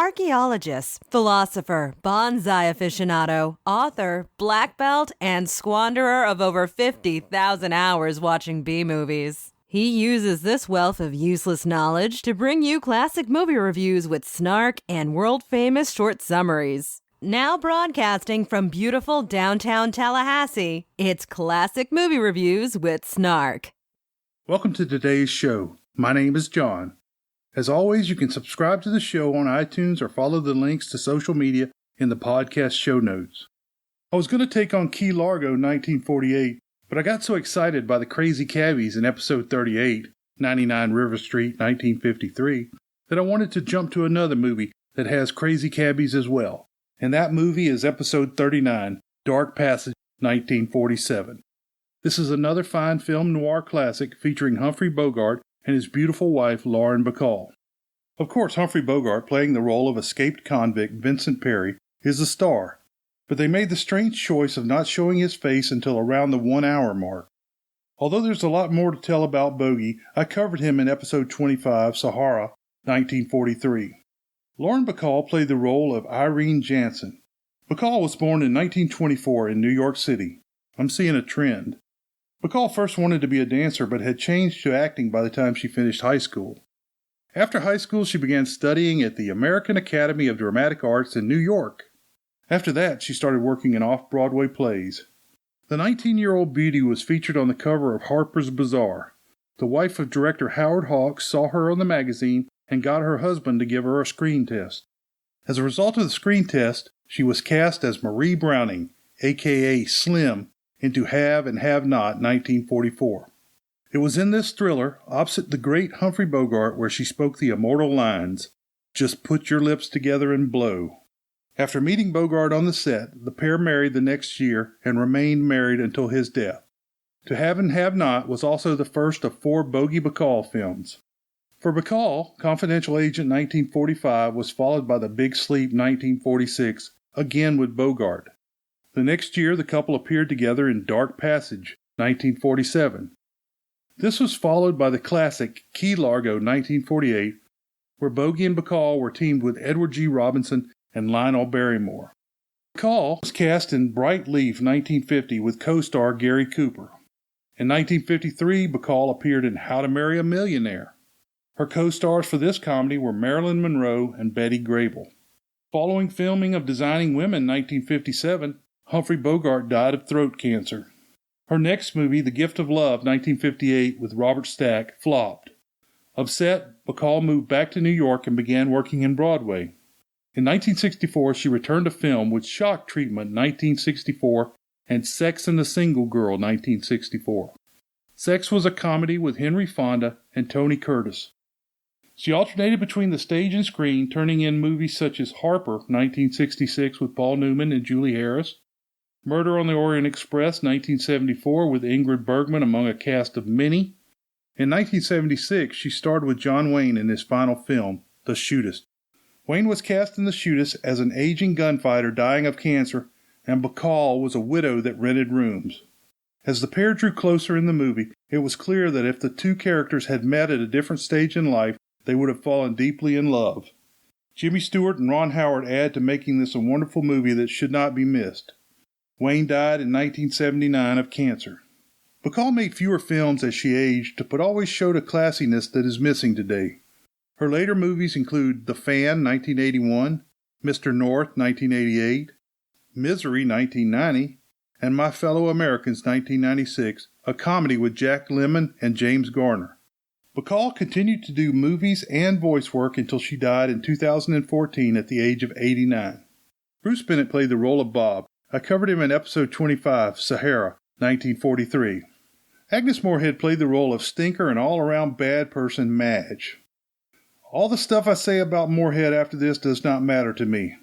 Archaeologist, philosopher, bonsai aficionado, author, black belt, and squanderer of over 50,000 hours watching B-movies. He uses this wealth of useless knowledge to bring you classic movie reviews with snark and world-famous short summaries. Now broadcasting from beautiful downtown Tallahassee, it's Classic Movie Reviews with Snark. Welcome to today's show. My name is John. As always, you can subscribe to the show on iTunes or follow the links to social media in the podcast show notes. I was going to take on Key Largo 1948, but I got so excited by the crazy cabbies in episode 38, 99 River Street 1953, that I wanted to jump to another movie that has crazy cabbies as well. And that movie is episode 39, Dark Passage 1947. This is another fine film noir classic featuring Humphrey Bogart and his beautiful wife, Lauren Bacall. Of course, Humphrey Bogart, playing the role of escaped convict Vincent Perry, is the star, but they made the strange choice of not showing his face until around the 1 hour mark. Although there's a lot more to tell about Bogey, I covered him in episode 25, Sahara, 1943. Lauren Bacall played the role of Irene Jansen. Bacall was born in 1924 in New York City. I'm seeing a trend. Bacall first wanted to be a dancer but had changed to acting by the time she finished high school. After high school, she began studying at the American Academy of Dramatic Arts in New York. After that, she started working in off-Broadway plays. The 19-year-old beauty was featured on the cover of Harper's Bazaar. The wife of director Howard Hawks saw her on the magazine and got her husband to give her a screen test. As a result of the screen test, she was cast as Marie Browning, a.k.a. Slim, into Have and Have Not 1944. It was in this thriller, opposite the great Humphrey Bogart, where she spoke the immortal lines, "Just put your lips together and blow." After meeting Bogart on the set, the pair married the next year and remained married until his death. To Have and Have Not was also the first of 4 Bogey Bacall films. For Bacall, Confidential Agent 1945 was followed by The Big Sleep 1946, again with Bogart. The next year, the couple appeared together in Dark Passage, 1947. This was followed by the classic Key Largo, 1948, where Bogey and Bacall were teamed with Edward G. Robinson and Lionel Barrymore. Bacall was cast in Bright Leaf, 1950, with co-star Gary Cooper. In 1953, Bacall appeared in How to Marry a Millionaire. Her co-stars for this comedy were Marilyn Monroe and Betty Grable. Following filming of Designing Women, 1957, Humphrey Bogart died of throat cancer. Her next movie, The Gift of Love, 1958, with Robert Stack, flopped. Upset, Bacall moved back to New York and began working in Broadway. In 1964, she returned to film with Shock Treatment, 1964, and Sex and the Single Girl, 1964. Sex was a comedy with Henry Fonda and Tony Curtis. She alternated between the stage and screen, turning in movies such as Harper, 1966, with Paul Newman and Julie Harris, Murder on the Orient Express, 1974, with Ingrid Bergman among a cast of many. In 1976, she starred with John Wayne in his final film, The Shootist. Wayne was cast in The Shootist as an aging gunfighter dying of cancer, and Bacall was a widow that rented rooms. As the pair drew closer in the movie, it was clear that if the two characters had met at a different stage in life, they would have fallen deeply in love. Jimmy Stewart and Ron Howard add to making this a wonderful movie that should not be missed. Wayne died in 1979 of cancer. Bacall made fewer films as she aged, but always showed a classiness that is missing today. Her later movies include The Fan, 1981, Mr. North, 1988, Misery, 1990, and My Fellow Americans, 1996, a comedy with Jack Lemmon and James Garner. Bacall continued to do movies and voice work until she died in 2014 at the age of 89. Bruce Bennett played the role of Bob. I covered him in episode 25, Sahara, 1943. Agnes Moorehead played the role of stinker and all-around bad person Madge. All the stuff I say about Moorehead after this does not matter to me.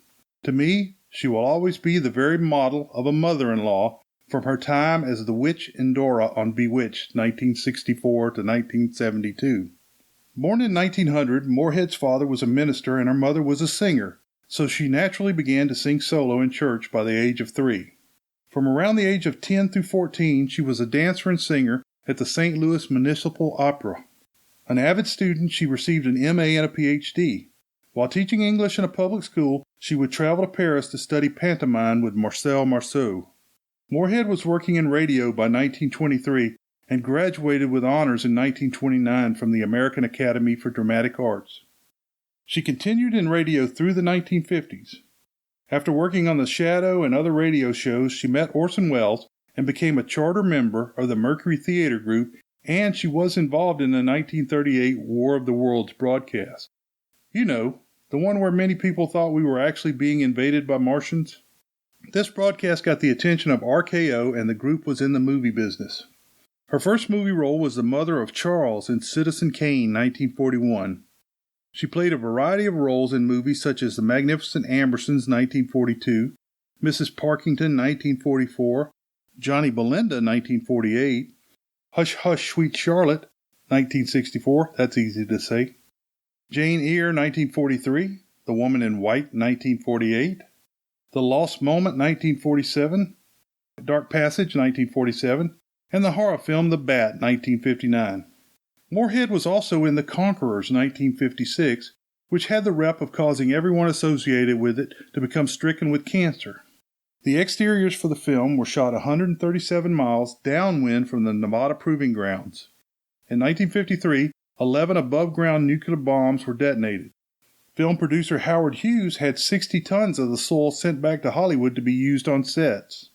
To me, she will always be the very model of a mother-in-law from her time as the witch Endora on Bewitched, 1964 to 1972. Born in 1900, Moorehead's father was a minister and her mother was a singer, so she naturally began to sing solo in church by the age of 3. From around the age of 10 through 14, she was a dancer and singer at the St. Louis Municipal Opera. An avid student, she received an M.A. and a Ph.D. While teaching English in a public school, she would travel to Paris to study pantomime with Marcel Marceau. Moorehead was working in radio by 1923 and graduated with honors in 1929 from the American Academy for Dramatic Arts. She continued in radio through the 1950s. After working on The Shadow and other radio shows, she met Orson Welles and became a charter member of the Mercury Theater Group, and she was involved in the 1938 War of the Worlds broadcast. You know, the one where many people thought we were actually being invaded by Martians. This broadcast got the attention of RKO, and the group was in the movie business. Her first movie role was the mother of Charles in Citizen Kane, 1941. She played a variety of roles in movies such as The Magnificent Ambersons, 1942, Mrs. Parkington, 1944, Johnny Belinda, 1948, Hush Hush Sweet Charlotte, 1964, that's easy to say, Jane Eyre, 1943, The Woman in White, 1948, The Lost Moment, 1947, Dark Passage, 1947, and the horror film The Bat, 1959. Moorehead was also in The Conquerors, 1956, which had the rep of causing everyone associated with it to become stricken with cancer. The exteriors for the film were shot 137 miles downwind from the Nevada Proving Grounds. In 1953, 11 above-ground nuclear bombs were detonated. Film producer Howard Hughes had 60 tons of the soil sent back to Hollywood to be used on sets.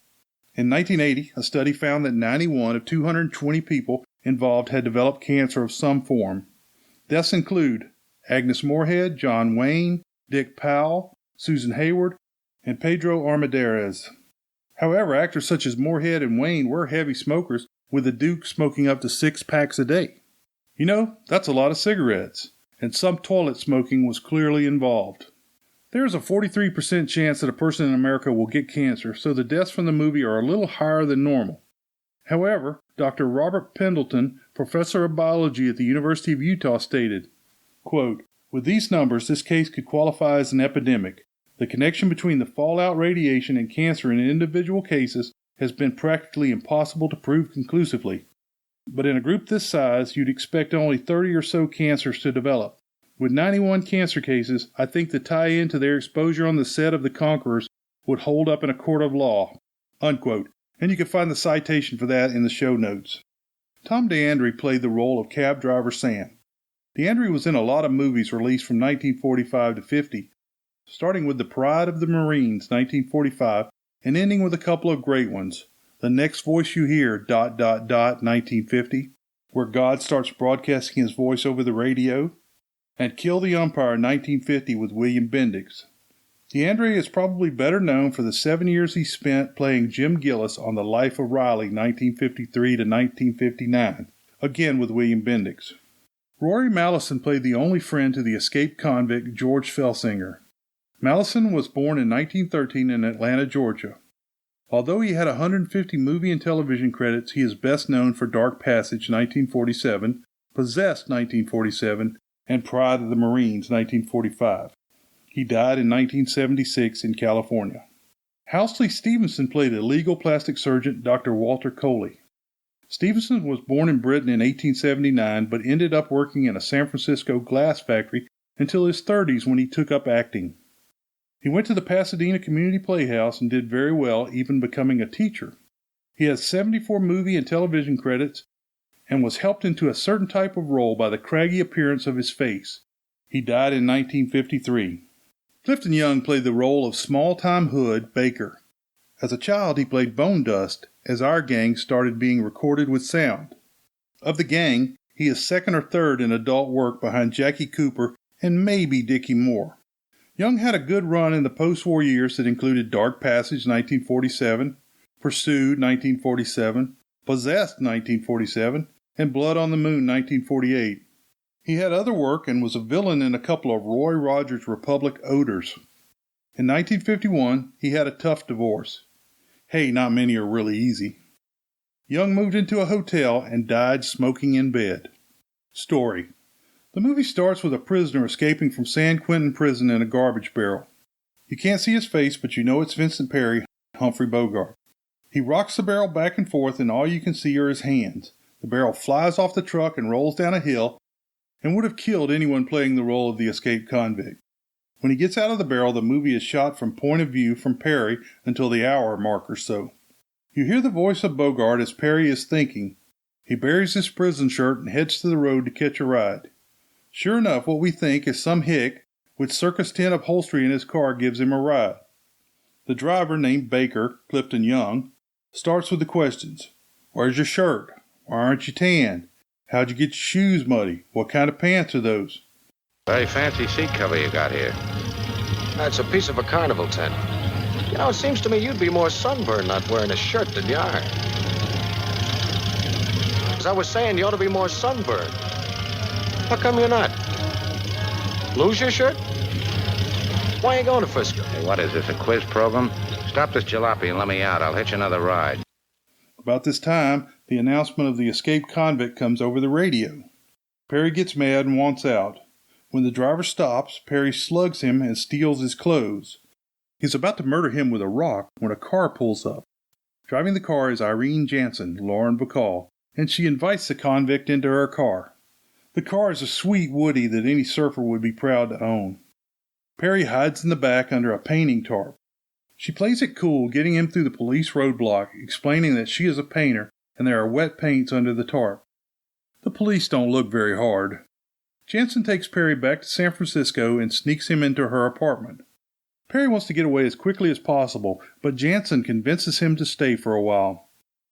In 1980, a study found that 91 of 220 people involved had developed cancer of some form. Deaths include Agnes Moorehead, John Wayne, Dick Powell, Susan Hayward, and Pedro Armendariz. However, actors such as Moorehead and Wayne were heavy smokers, with the Duke smoking up to 6 packs a day. You know, that's a lot of cigarettes, and some toilet smoking was clearly involved. There is a 43% chance that a person in America will get cancer, so the deaths from the movie are a little higher than normal. However, Dr. Robert Pendleton, professor of biology at the University of Utah, stated, quote, "With these numbers, this case could qualify as an epidemic. The connection between the fallout radiation and cancer in individual cases has been practically impossible to prove conclusively. But in a group this size, you'd expect only 30 or so cancers to develop. With 91 cancer cases, I think the tie-in to their exposure on the set of The Conquerors would hold up in a court of law." Unquote. And you can find the citation for that in the show notes. Tom DeAndre played the role of cab driver Sam. DeAndre was in a lot of movies released from 1945 to 50, starting with The Pride of the Marines, 1945, and ending with a couple of great ones. The Next Voice You Hear, ... 1950, where God starts broadcasting his voice over the radio, and Kill the Umpire, 1950, with William Bendix. DeAndre is probably better known for the 7 years he spent playing Jim Gillis on The Life of Riley, 1953 to 1959, again with William Bendix. Rory Mallinson played the only friend to the escaped convict George Felsinger. Mallinson was born in 1913 in Atlanta, Georgia. Although he had 150 movie and television credits, he is best known for Dark Passage, 1947, Possessed, 1947, and Pride of the Marines, 1945. He died in 1976 in California. Houseley Stevenson played a legal plastic surgeon, Dr. Walter Coley. Stevenson was born in Britain in 1879, but ended up working in a San Francisco glass factory until his 30s when he took up acting. He went to the Pasadena Community Playhouse and did very well, even becoming a teacher. He has 74 movie and television credits and was helped into a certain type of role by the craggy appearance of his face. He died in 1953. Clifton Young played the role of small-time hood Baker. As a child, he played Bone Dust as our gang started being recorded with sound. Of the gang, he is second or third in adult work behind Jackie Cooper and maybe Dickie Moore. Young had a good run in the post-war years that included Dark Passage, 1947, Pursued, 1947, Possessed, 1947, and Blood on the Moon, 1948. He had other work and was a villain in a couple of Roy Rogers Republic odors. In 1951, he had a tough divorce. Hey, not many are really easy. Young moved into a hotel and died smoking in bed. Story. The movie starts with a prisoner escaping from San Quentin prison in a garbage barrel. You can't see his face, but you know it's Vincent Perry, Humphrey Bogart. He rocks the barrel back and forth, and all you can see are his hands. The barrel flies off the truck and rolls down a hill, and would have killed anyone playing the role of the escaped convict. When he gets out of the barrel, the movie is shot from point of view from Perry until the hour mark or so. You hear the voice of Bogart as Perry is thinking. He buries his prison shirt and heads to the road to catch a ride. Sure enough, what we think is some hick with circus tent upholstery in his car gives him a ride. The driver, named Baker, Clifton Young, starts with the questions. Where's your shirt? Why aren't you tan? How'd you get your shoes muddy? What kind of pants are those? Very fancy seat cover you got here. That's a piece of a carnival tent. You know, it seems to me you'd be more sunburned not wearing a shirt than you are. As I was saying, you ought to be more sunburned. How come you're not? Lose your shirt? Why are you going to Frisco? Hey, what is this, a quiz program? Stop this jalopy and let me out. I'll hitch another ride. About this time, the announcement of the escaped convict comes over the radio. Perry gets mad and wants out. When the driver stops, Perry slugs him and steals his clothes. He's about to murder him with a rock when a car pulls up. Driving the car is Irene Jansen, Lauren Bacall, and she invites the convict into her car. The car is a sweet Woody that any surfer would be proud to own. Perry hides in the back under a painting tarp. She plays it cool, getting him through the police roadblock, explaining that she is a painter and there are wet paints under the tarp. The police don't look very hard. Jansen takes Perry back to San Francisco and sneaks him into her apartment. Perry wants to get away as quickly as possible, but Jansen convinces him to stay for a while.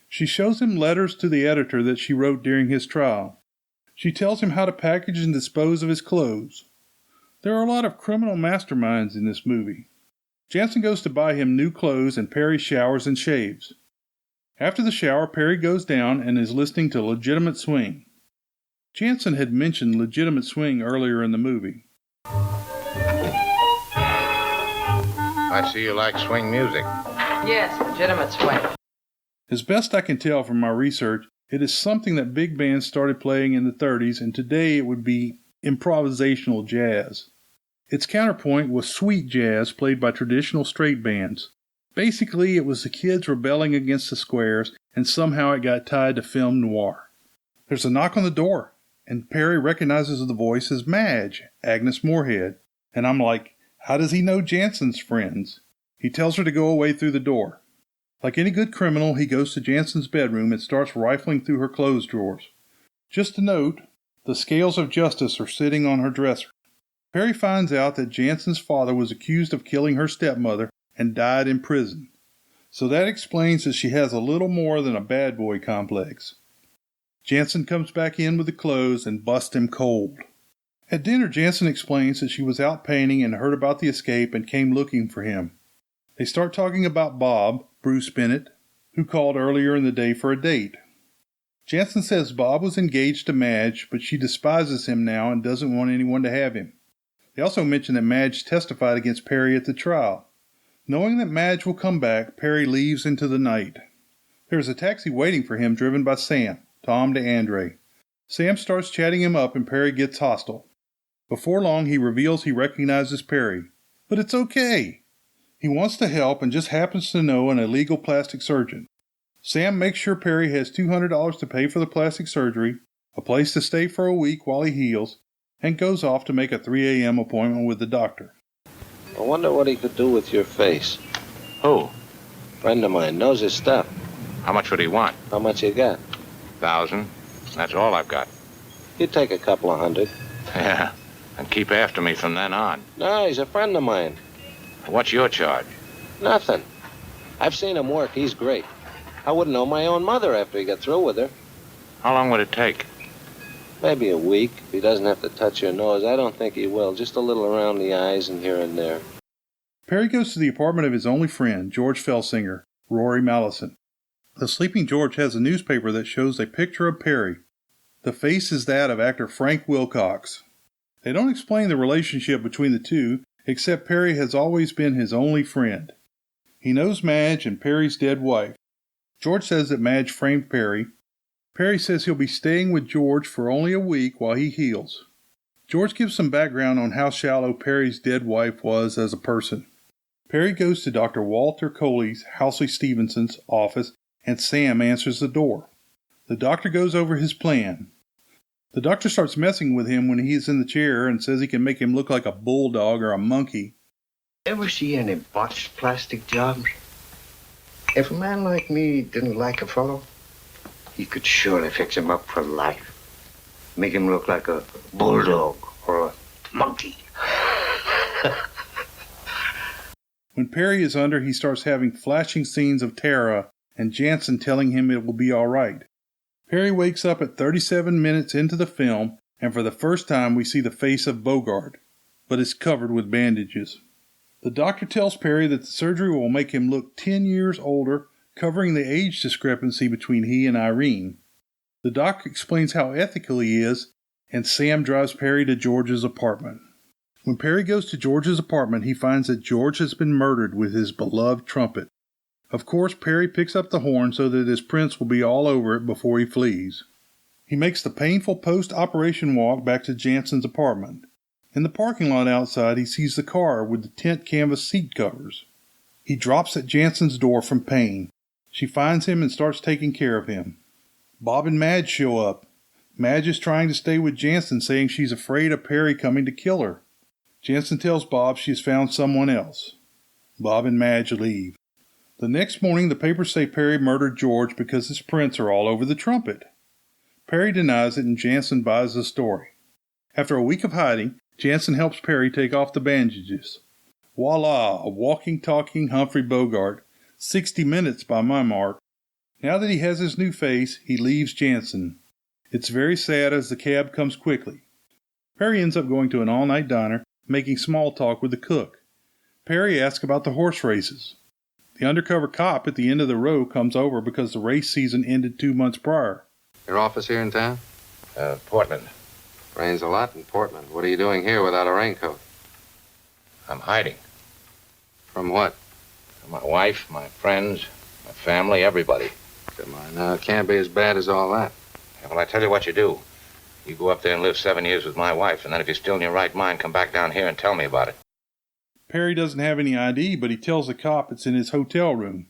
She shows him letters to the editor that she wrote during his trial. She tells him how to package and dispose of his clothes. There are a lot of criminal masterminds in this movie. Jansen goes to buy him new clothes and Perry showers and shaves. After the shower, Perry goes down and is listening to Legitimate Swing. Jansen had mentioned Legitimate Swing earlier in the movie. I see you like swing music. Yes, Legitimate Swing. As best I can tell from my research, it is something that big bands started playing in the 30s, and today it would be improvisational jazz. Its counterpoint was sweet jazz played by traditional straight bands. Basically, it was the kids rebelling against the squares, and somehow it got tied to film noir. There's a knock on the door, and Perry recognizes the voice as Madge, Agnes Moorehead, and I'm like, how does he know Jansen's friends? He tells her to go away through the door. Like any good criminal, he goes to Jansen's bedroom and starts rifling through her clothes drawers. Just a note, the scales of justice are sitting on her dresser. Perry finds out that Jansen's father was accused of killing her stepmother and died in prison. So that explains that she has a little more than a bad boy complex. Jansen comes back in with the clothes and busts him cold. At dinner, Jansen explains that she was out painting and heard about the escape and came looking for him. They start talking about Bob, Bruce Bennett, who called earlier in the day for a date. Jansen says Bob was engaged to Madge, but she despises him now and doesn't want anyone to have him. They also mention that Madge testified against Perry at the trial. Knowing that Madge will come back, Perry leaves into the night. There is a taxi waiting for him driven by Sam, Tom DeAndre. Sam starts chatting him up and Perry gets hostile. Before long, he reveals he recognizes Perry. But it's okay. He wants to help and just happens to know an illegal plastic surgeon. Sam makes sure Perry has $200 to pay for the plastic surgery, a place to stay for a week while he heals, and goes off to make a 3 a.m. appointment with the doctor. I wonder what he could do with your face. Who? Friend of mine knows his stuff. How much would he want? How much you got? 1,000. That's all I've got. He'd take a couple of hundred. Yeah, and keep after me from then on. No, he's a friend of mine. What's your charge? Nothing. I've seen him work. He's great. I wouldn't know my own mother after he got through with her. How long would it take? Maybe a week. If he doesn't have to touch your nose, I don't think he will. Just a little around the eyes and here and there. Perry goes to the apartment of his only friend, George Felsinger, Rory Mallinson. The sleeping George has a newspaper that shows a picture of Perry. The face is that of actor Frank Wilcox. They don't explain the relationship between the two, except Perry has always been his only friend. He knows Madge and Perry's dead wife. George says that Madge framed Perry. Perry says he'll be staying with George for only a week while he heals. George gives some background on how shallow Perry's dead wife was as a person. Perry goes to Dr. Walter Coley's, Houseley Stevenson's, office, and Sam answers the door. The doctor goes over his plan. The doctor starts messing with him when he's in the chair and says he can make him look like a bulldog or a monkey. Ever see any botched plastic jobs? If a man like me didn't like a fellow, he could surely fix him up for life. Make him look like a bulldog or a monkey. When Perry is under, he starts having flashing scenes of Tara and Jansen telling him it will be all right. Perry wakes up at 37 minutes into the film, and for the first time we see the face of Bogart, but it's covered with bandages. The doctor tells Perry that the surgery will make him look 10 years older, covering the age discrepancy between he and Irene. The doc explains how ethical he is, and Sam drives Perry to George's apartment. When Perry goes to George's apartment, he finds that George has been murdered with his beloved trumpet. Of course, Perry picks up the horn so that his prints will be all over it before he flees. He makes the painful post-operation walk back to Jansen's apartment. In the parking lot outside, he sees the car with the tent canvas seat covers. He drops at Jansen's door from pain. She finds him and starts taking care of him. Bob and Madge show up. Madge is trying to stay with Jansen, saying she's afraid of Perry coming to kill her. Jansen tells Bob she has found someone else. Bob and Madge leave. The next morning, the papers say Perry murdered George because his prints are all over the trumpet. Perry denies it and Jansen buys the story. After a week of hiding, Jansen helps Perry take off the bandages. Voila, a walking, talking Humphrey Bogart. 60 minutes by my mark. Now that he has his new face, he leaves Jansen. It's very sad as the cab comes quickly. Perry ends up going to an all-night diner, making small talk with the cook. Perry asks about the horse races. The undercover cop at the end of the row comes over because the race season ended 2 months prior. Your office here in town? Portland. Rains a lot in Portland. What are you doing here without a raincoat? I'm hiding. From what? From my wife, my friends, my family, everybody. Come on, now, it can't be as bad as all that. Yeah, well, I tell you what you do. You go up there and live 7 years with my wife, and then if you're still in your right mind, come back down here and tell me about it. Perry doesn't have any ID, but he tells the cop it's in his hotel room.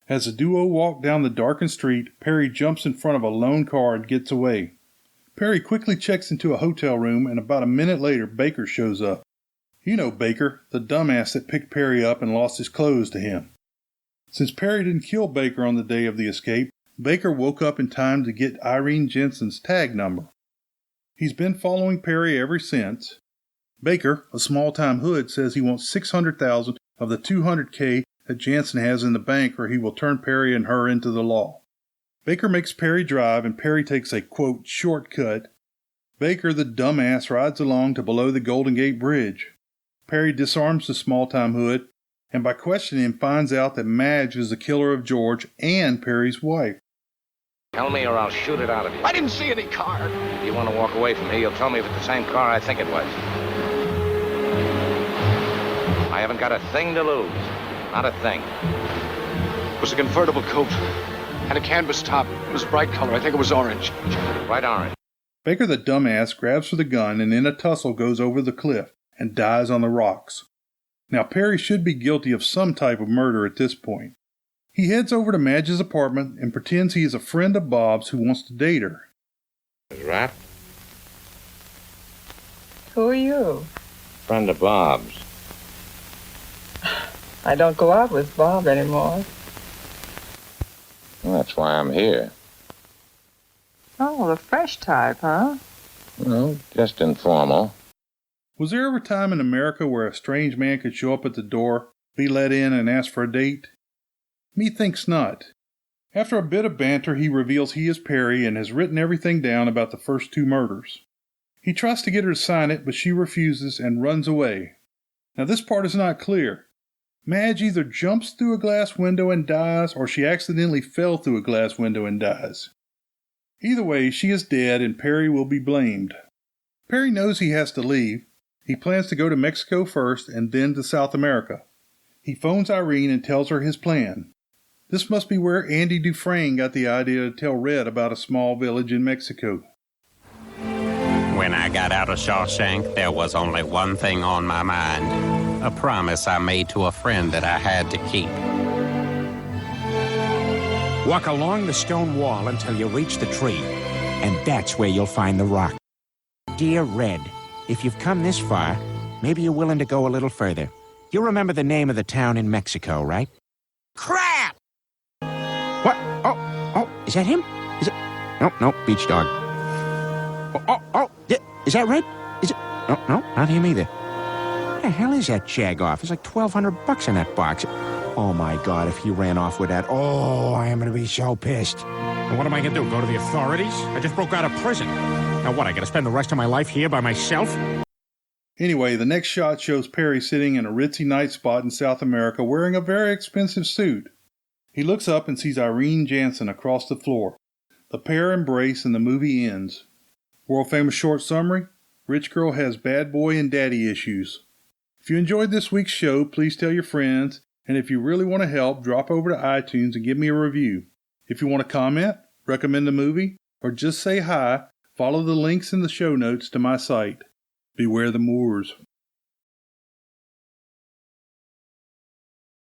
As the duo walk down the darkened street, Perry jumps in front of a lone car and gets away. Perry quickly checks into a hotel room, and about a minute later, Baker shows up. You know Baker, the dumbass that picked Perry up and lost his clothes to him. Since Perry didn't kill Baker on the day of the escape, Baker woke up in time to get Irene Jensen's tag number. He's been following Perry ever since. Baker, a small-time hood, says he wants $600,000 of the $200K that Jansen has in the bank, or he will turn Perry and her into the law. Baker makes Perry drive, and Perry takes a, quote, shortcut. Baker, the dumbass, rides along to below the Golden Gate Bridge. Perry disarms the small-time hood, and by questioning him finds out that Madge is the killer of George and Perry's wife. Tell me or I'll shoot it out of you. I didn't see any car. If you want to walk away from here, you'll tell me if it's the same car I think it was. I haven't got a thing to lose. Not a thing. It was a convertible coupe. Had a canvas top. It was a bright color. I think it was orange. Bright orange. Baker the dumbass grabs for the gun and in a tussle goes over the cliff and dies on the rocks. Now Perry should be guilty of some type of murder at this point. He heads over to Madge's apartment and pretends he is a friend of Bob's who wants to date her. Right? Who are you? Friend of Bob's. I don't go out with Bob anymore. Well, that's why I'm here. Oh, the fresh type, huh? No, just informal. Was there ever a time in America where a strange man could show up at the door, be let in, and ask for a date? Methinks not. After a bit of banter, he reveals he is Perry and has written everything down about the first 2 murders. He tries to get her to sign it, but she refuses and runs away. Now this part is not clear. Madge either jumps through a glass window and dies, or she accidentally fell through a glass window and dies. Either way, she is dead and Perry will be blamed. Perry knows he has to leave. He plans to go to Mexico first and then to South America. He phones Irene and tells her his plan. This must be where Andy Dufresne got the idea to tell Red about a small village in Mexico. When I got out of Shawshank, there was only one thing on my mind. A promise I made to a friend that I had to keep. Walk along the stone wall until you reach the tree, and that's where you'll find the rock. Dear Red, if you've come this far, maybe you're willing to go a little further. You remember the name of the town in Mexico, right? Crap! What? Oh, is that him? Is it? No, beach dog. Is that Red? Is it? No, not him either. What the hell is that jag-off? It's like $1,200 in that box. Oh, my God, if he ran off with that, I am going to be so pissed. And what am I going to do, go to the authorities? I just broke out of prison. Now what, I got to spend the rest of my life here by myself? Anyway, the next shot shows Perry sitting in a ritzy night spot in South America wearing a very expensive suit. He looks up and sees Irene Jansen across the floor. The pair embrace and the movie ends. World famous short summary: Rich girl has bad boy and daddy issues. If you enjoyed this week's show, please tell your friends, and if you really want to help, drop over to iTunes and give me a review. If you want to comment, recommend a movie, or just say hi, follow the links in the show notes to my site. Beware the Moors.